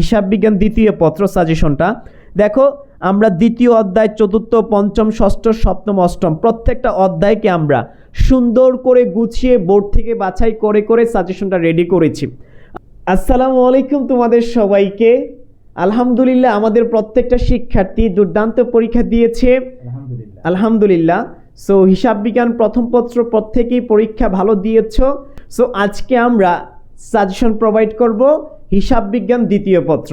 হিসাব বিজ্ঞান দ্বিতীয় পত্র সাজেশনটা দেখো, আমরা দ্বিতীয় অধ্যায়, চতুর্থ, পঞ্চম, ষষ্ঠ, সপ্তম, অষ্টম প্রত্যেকটা অধ্যায়কে আমরা সুন্দর করে গুছিয়ে বোর্ড থেকে বাছাই করে করে সাজেশনটা রেডি করেছি। আসসালামু আলাইকুম তোমাদের সবাইকে। আলহামদুলিল্লাহ, আমাদের প্রত্যেকটা শিক্ষার্থী দুর্দান্ত পরীক্ষা দিয়েছে আলহামদুলিল্লাহ। সো হিসাব বিজ্ঞান প্রথম পত্র প্রত্যেকেই পরীক্ষা ভালো দিয়েছ। সো আজকে আমরা সাজেশন প্রোভাইড করব হিসাব বিজ্ঞান দ্বিতীয় পত্র,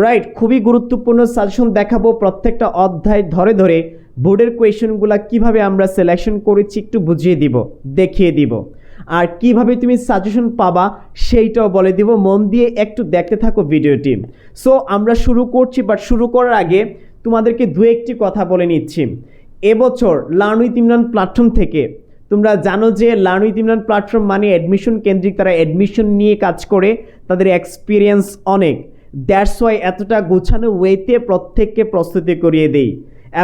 রাইট। খুবই গুরুত্বপূর্ণ সাজেশন দেখাবো, প্রত্যেকটা অধ্যায় ধরে ধরে বোর্ডের কোয়েশনগুলো কিভাবে আমরা সিলেকশন করেছি একটু বুঝিয়ে দিব, দেখিয়ে দিব, আর কিভাবে তুমি সাজেশন পাবা সেইটাও বলে দিব। মন দিয়ে একটু দেখতে থাকো ভিডিওটি। সো আমরা শুরু করছি, বাট শুরু করার আগে তোমাদেরকে দু একটি কথা বলে নিচ্ছি। এবছর লার্ন উইথ ইমরান প্ল্যাটফর্ম থেকে তোমরা জানো যে লার্ন উইথ ইমরান প্ল্যাটফর্ম মানে অ্যাডমিশন কেন্দ্রিক, তারা অ্যাডমিশন নিয়ে কাজ করে, তাদের এক্সপিরিয়েন্স অনেক। দ্যাটস ওয়াই এতটা গোছানো ওয়েতে প্রত্যেককে প্রস্তুতি করিয়ে দেই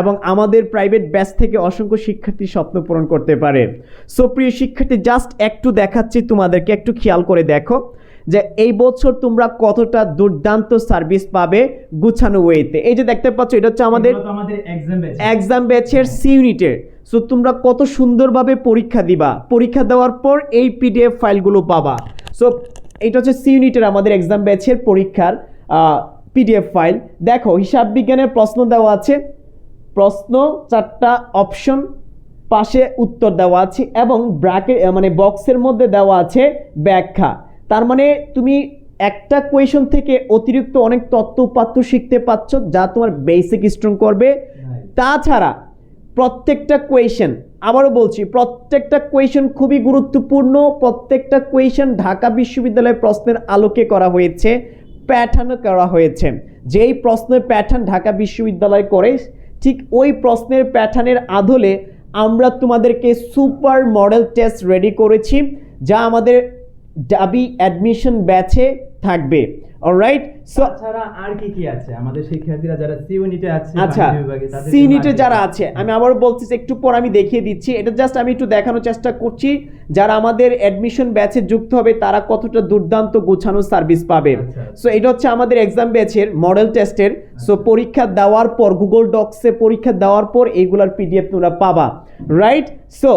এবং আমাদের প্রাইভেট ব্যাচ থেকে অসংখ্য শিক্ষার্থী স্বপ্ন পূরণ করতে পারে। সো প্রিয় শিক্ষার্থী, জাস্ট একটু দেখাচ্ছি তোমাদেরকে, একটু খেয়াল করে দেখো যে এই বছর তোমরা কতটা দুর্দান্ত সার্ভিস পাবে গুছানো ওয়েতে। এই যে দেখতে পাচ্ছ, এটা হচ্ছে আমাদের এক্সাম ব্যাচের সি ইউনিটের। সো তোমরা কত সুন্দরভাবে পরীক্ষা দিবা, পরীক্ষা দেওয়ার পর এই পিডিএফ ফাইলগুলো পাবা। সো এটা হচ্ছে সি ইউনিটের আমাদের এক্সাম ব্যাচের পরীক্ষার পিডিএফ ফাইল। দেখো, হিসাব বিজ্ঞানের প্রশ্ন দেওয়া আছে, প্রশ্ন 4টা অপশন, পাশে উত্তর দেওয়া আছে এবং ব্র্যাকেট মানে বক্সের মধ্যে দেওয়া আছে ব্যাখ্যা। তার মানে তুমি একটা কোয়েশন থেকে অতিরিক্ত অনেক তথ্য উপাত্ত শিখতে পাচ্ছ, যা তোমার বেসিক স্ট্রং করবে। তাছাড়া প্রত্যেকটা কোয়েশন, আবারও বলছি, প্রত্যেকটা কোয়েশন খুবই গুরুত্বপূর্ণ। প্রত্যেকটা কোয়েশন ঢাকা বিশ্ববিদ্যালয়ের প্রশ্নের আলোকে করা হয়েছে, প্যাটার্নও করা হয়েছে। যেই প্রশ্নের প্যাটার্ন ঢাকা বিশ্ববিদ্যালয় করে, ঠিক ওই প্রশ্নের প্যাটার্নের আদলে আমরা তোমাদেরকে সুপার মডেল টেস্ট রেডি করেছি, যা আমাদের ডাবি অ্যাডমিশন ব্যাচে থাকবে। অলরাইট। সো তাছাড়া আর কি আছে আমাদের শিক্ষার্থীরা যারা সি ইউনিটে আছে, আচ্ছা সি ইউনিটে যারা আছে, আমি আবার বলছি, একটু পর আমি দেখিয়ে দিচ্ছি। এটা জাস্ট আমি একটু দেখানোর চেষ্টা করছি যারা আমাদের অ্যাডমিশন ব্যাচে যুক্ত হবে তারা কতটা দুর্দান্ত গোছানো সার্ভিস পাবে। সো এটা হচ্ছে আমাদের এক্সাম ব্যাচের মডেল টেস্টের। সো পরীক্ষা দেওয়ার পর গুগল ডক্সে পরীক্ষা দেওয়ার পর এইগুলার পিডিএফ তোমরা পাবা, রাইট। সো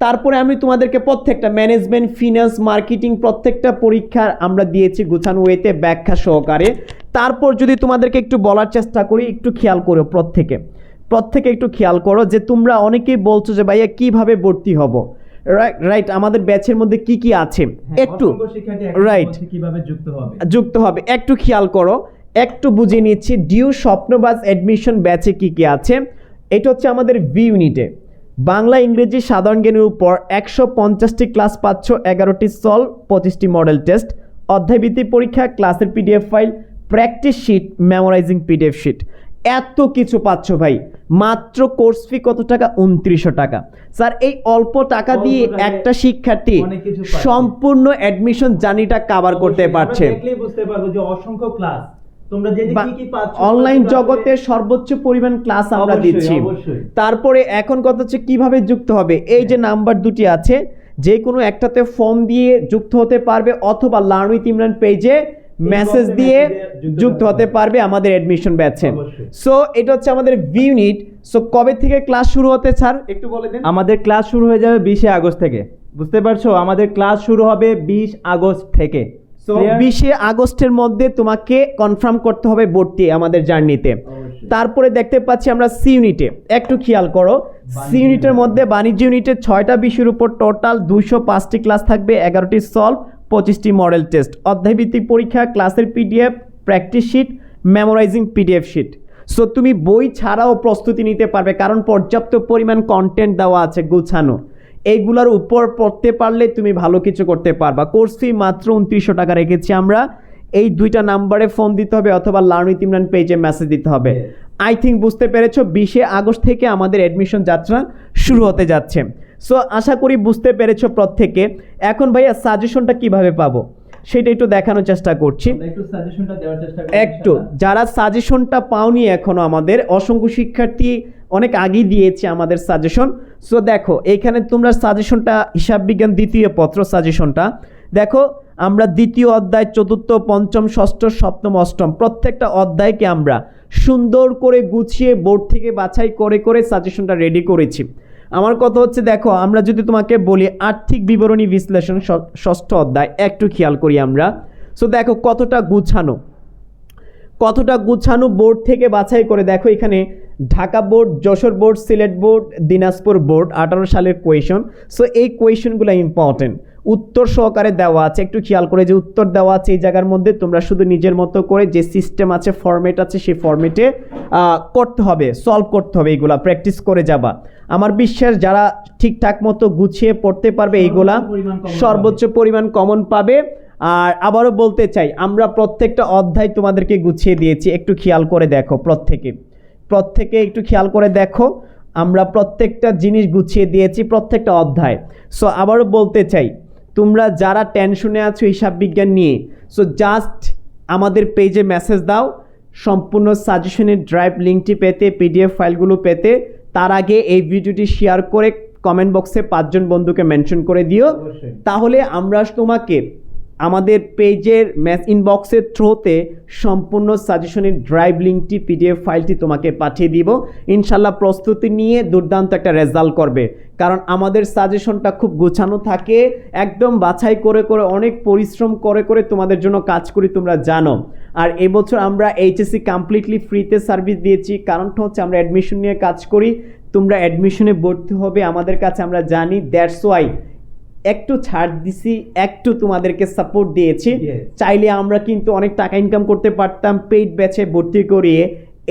তারপরে আমি তোমাদেরকে প্রত্যেকটা ম্যানেজমেন্ট, ফিনান্স, মার্কেটিং প্রত্যেকটা পরীক্ষার আমরা দিয়েছি গুছানো ওয়েতে ব্যাখ্যা সহকারে। তারপর যদি তোমাদেরকে একটু বলার চেষ্টা করি, একটু খেয়াল করো, প্রত্যেকে একটু খেয়াল করো যে তোমরা অনেকেই বলছো যে ভাইয়া কিভাবে ভর্তি হব, রাইট। আমাদের ব্যাচের মধ্যে কি কি আছে একটু, রাইট, কিভাবে যুক্ত হবে একটু খেয়াল করো, একটু বুঝিয়ে নিচ্ছি। ডিউ স্বপ্নবাজ অ্যাডমিশন ব্যাচে কি কি আছে। এটা হচ্ছে আমাদের বি ইউনিটে বাংলা, ইংরেজি, সাধারণ জ্ঞানের উপর 150টি ক্লাস পাচ্ছ, 11টি সলভ, 25টি মডেল টেস্ট, অধ্যায়ভিত্তিক পরীক্ষা, ক্লাসের PDF file, practice sheet, memorising PDF sheet, এত কিছু পাচ্ছ ভাই। মাত্র কোর্স ফি কত টাকা? 2900 টাকা। স্যার, এই অল্প টাকা দিয়ে একটা শিক্ষার্থী সম্পূর্ণ অ্যাডমিশন জার্নিটা কভার করতে পারছে। বুঝতে পারবো যে অসংখ্য ক্লাস অনলাইন জগতে সর্বোচ্চ পরিমাণ ক্লাস আমরা দিচ্ছি। তারপরে এখন কথা হচ্ছে কিভাবে যুক্ত হবে। এই যে নাম্বার দুটি আছে, যে কোনো একটাতে ফোন দিয়ে যুক্ত হতে পারবে অথবা লার্ন উইথ ইমরান পেজে মেসেজ দিয়ে যুক্ত হতে পারবে আমাদের অ্যাডমিশন ব্যাচে। সো এটা হচ্ছে আমাদের বি ইউনিট। সো কবে থেকে ক্লাস শুরু হতে স্যার একটু বলে দেন। আমাদের ক্লাস শুরু হয়ে যাবে 20 আগস্ট থেকে। বুঝতে পারছো, আমাদের ক্লাস শুরু হবে 20 আগস্ট থেকে। 20 আগস্টের মধ্যে তোমাকে কনফার্ম করতে হবে ভর্তি আমাদের জার্নিতে। তারপরে দেখতে পাচ্ছি আমরা সি ইউনিটে, একটু খেয়াল করো, সি ইউনিটের মধ্যে বাণিজ্য ইউনিটে 6টা বিষয়ের উপর টোটাল 205টি ক্লাস থাকবে, 11টি সলভ, 25টি মডেল টেস্ট, অধ্যায়ভিত্তিক পরীক্ষা, ক্লাসের PDF, practice sheet, memorising PDF sheet. So তুমি বই ছাড়াও প্রস্তুতি নিতে পারবে, কারণ পর্যাপ্ত পরিমাণ কন্টেন্ট দেওয়া আছে গুছানো। এইগুলোর উপর পড়তে পারলে তুমি ভালো কিছু করতে পারবা। কোর্স ফি মাত্র 2900 টাকা রেখেছি আমরা। এই দুইটা নাম্বারে ফোন দিতে হবে অথবা লার্ন উইথ ইমরান পেজে মেসেজ দিতে হবে। আই থিঙ্ক বুঝতে পেরেছো, 20 আগস্ট থেকে আমাদের অ্যাডমিশন যাত্রা শুরু হতে যাচ্ছে। সো আশা করি বুঝতে পেরেছো প্রত্যেকে। এখন ভাইয়া সাজেশনটা কিভাবে পাবো সেটা একটু দেখানোর চেষ্টা করছি। একটু যারা সাজেশনটা পাওনি এখনো, আমাদের অসংখ্য শিক্ষার্থী অনেক আগেই দিয়েছে আমাদের সাজেশন। সো দেখো, এইখানে তোমরা সাজেশনটা হিসাব বিজ্ঞান দ্বিতীয় পত্র সাজেশনটা দেখো, আমরা দ্বিতীয় অধ্যায়, চতুর্থ, পঞ্চম, ষষ্ঠ, সপ্তম, অষ্টম প্রত্যেকটা অধ্যায়কে আমরা সুন্দর করে গুছিয়ে বোর্ড থেকে বাছাই করে করে সাজেশনটা রেডি করেছি। আমার কথা হচ্ছে, দেখো আমরা যদি তোমাকে বলি আর্থিক বিবরণী বিশ্লেষণ ষষ্ঠ অধ্যায়, একটু খেয়াল করি আমরা। সো দেখো কতটা গুছানো বোর্ড থেকে বাছাই করে। দেখো এখানে Dhaka board, Jessore board, Sylhet board, Dinajpur board 18 সালের কোয়েশন। সো এই কোয়েশনগুলো ইম্পর্টেন্ট, উত্তর সহকারে দেওয়া আছে। একটু খেয়াল করে যে উত্তর দেওয়া আছে এই জায়গার মধ্যে, তোমরা শুধু নিজের মতো করে যে সিস্টেম আছে, ফরম্যাট আছে, সেই ফরম্যাটে করতে হবে, সলভ করতে হবে, এইগুলা প্র্যাকটিস করে যাবা। আমার বিশ্বাস যারা ঠিকঠাক মতো গুছিয়ে পড়তে পারবে এইগুলা সর্বোচ্চ পরিমাণ কমন পাবে। আর আবারও বলতে চাই, আমরা প্রত্যেকটা অধ্যায় তোমাদেরকে গুছিয়ে দিয়েছি, একটু খেয়াল করে দেখো। প্রত্যেকে একটু খেয়াল করে দেখো, আমরা প্রত্যেকটা জিনিস গুছিয়ে দিয়েছি, প্রত্যেকটা অধ্যায়। সো আবারও বলতে চাই, তোমরা যারা টেনশনে আছো হিসাব বিজ্ঞান নিয়ে, সো জাস্ট আমাদের পেজে মেসেজ দাও সম্পূর্ণ সাজেশনের ড্রাইভ লিঙ্কটি পেতে, পিডিএফ ফাইলগুলো পেতে। তার আগে এই ভিডিওটি শেয়ার করে কমেন্ট বক্সে 5 জন বন্ধুকে মেনশন করে দিও, তাহলে আমরা তোমাকে আমাদের পেজের ইনবক্সের থ্রুতে সম্পূর্ণ সাজেশনের ড্রাইভ লিঙ্কটি, পিডিএফ ফাইলটি তোমাকে পাঠিয়ে দিব। ইনশাল্লাহ প্রস্তুতি নিয়ে দুর্দান্ত একটা রেজাল্ট করবে, কারণ আমাদের সাজেশনটা খুব গোছানো থাকে, একদম বাছাই করে করে, অনেক পরিশ্রম করে করে তোমাদের জন্য কাজ করি, তোমরা জানো। আর এবছর আমরা এইচএসসি কমপ্লিটলি ফ্রিতে সার্ভিস দিয়েছি, কারণটা হচ্ছে আমরা অ্যাডমিশন নিয়ে কাজ করি। তোমরা অ্যাডমিশনে ভর্তি হবে আমাদের কাছে, আমরা জানি, দ্যাটস ওয়াই একটু ছাড় দিছি, একটু তোমাদেরকে সাপোর্ট দিয়েছি। চাইলে আমরা কিন্তু অনেক টাকা ইনকাম করতে পারতাম পেইড ব্যাচে ভর্তি করিয়ে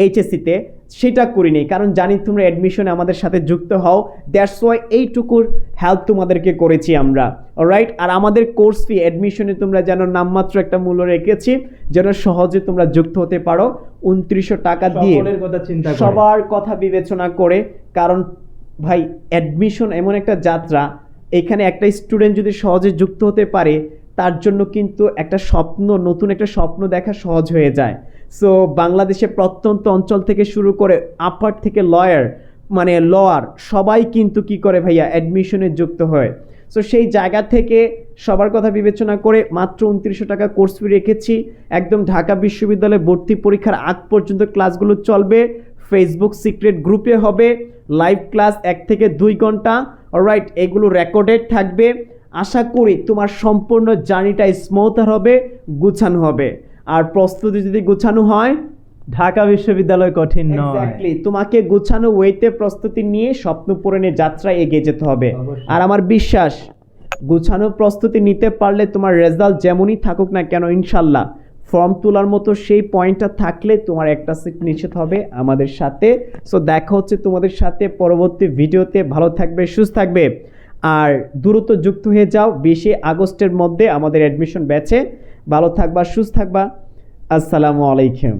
এইচএসসিতে, সেটা করিনি, কারণ জানি তোমরা অ্যাডমিশনে আমাদের সাথে যুক্ত হও। দ্যাটস ওয়াই এইটুকুর হেল্প তোমাদেরকে করেছি আমরা, রাইট। আর আমাদের কোর্স ফি অ্যাডমিশনে তোমরা যেন নামমাত্র একটা মূল্য রেখেছি, যেন সহজে তোমরা যুক্ত হতে পারো 2900 টাকা দিয়ে, সবার কথা বিবেচনা করে। কারণ ভাই অ্যাডমিশন এমন একটা যাত্রা, এখানে একটা স্টুডেন্ট যদি সহজে যুক্ত হতে পারে, তার জন্য কিন্তু একটা স্বপ্ন, নতুন একটা স্বপ্ন দেখা সহজ হয়ে যায়। সো বাংলাদেশে প্রত্যন্ত অঞ্চল থেকে শুরু করে আপার থেকে লোয়ার সবাই কিন্তু কি করে ভাইয়া, অ্যাডমিশনে যুক্ত হয়। সো সেই জায়গা থেকে সবার কথা বিবেচনা করে মাত্র 2900 টাকা কোর্স ফি রেখেছি। একদম ঢাকা বিশ্ববিদ্যালয়ে ভর্তি পরীক্ষার আগ পর্যন্ত ক্লাসগুলো চলবে, ফেসবুক সিক্রেট গ্রুপে হবে লাইভ ক্লাস 1 থেকে 2 ঘন্টা, অলরাইট। এগুলো রেকর্ডেড থাকবে। আশা করি তোমার সম্পূর্ণ জার্নিটা স্মুথার হবে, গুছানো হবে। আর প্রস্তুতি যদি গুছানো হয়, ঢাকা বিশ্ববিদ্যালয় কঠিন নয়। এক্স্যাক্টলি, তোমাকে গুছানো ওয়েতে প্রস্তুতি নিয়ে স্বপ্ন পূরণের যাত্রায় এগিয়ে যেতে হবে। আর আমার বিশ্বাস, গুছানো প্রস্তুতি নিতে পারলে তোমার রেজাল্ট যেমনই থাকুক না কেন, ইনশাল্লাহ ফর্ম তোলার মতো সেই পয়েন্টটা থাকলে তোমার একটা সিট নিশ্চিত হবে আমাদের সাথে। সো দেখা হচ্ছে তোমাদের সাথে পরবর্তী ভিডিওতে। ভালো থাকবে, সুস্থ থাকবে, আর দ্রুত যুক্ত হয়ে যাও 20 আগস্টের মধ্যে আমাদের অ্যাডমিশন ব্যাচে। ভালো থাকবা, সুস্থ থাকবা। আসসালামু আলাইকুম।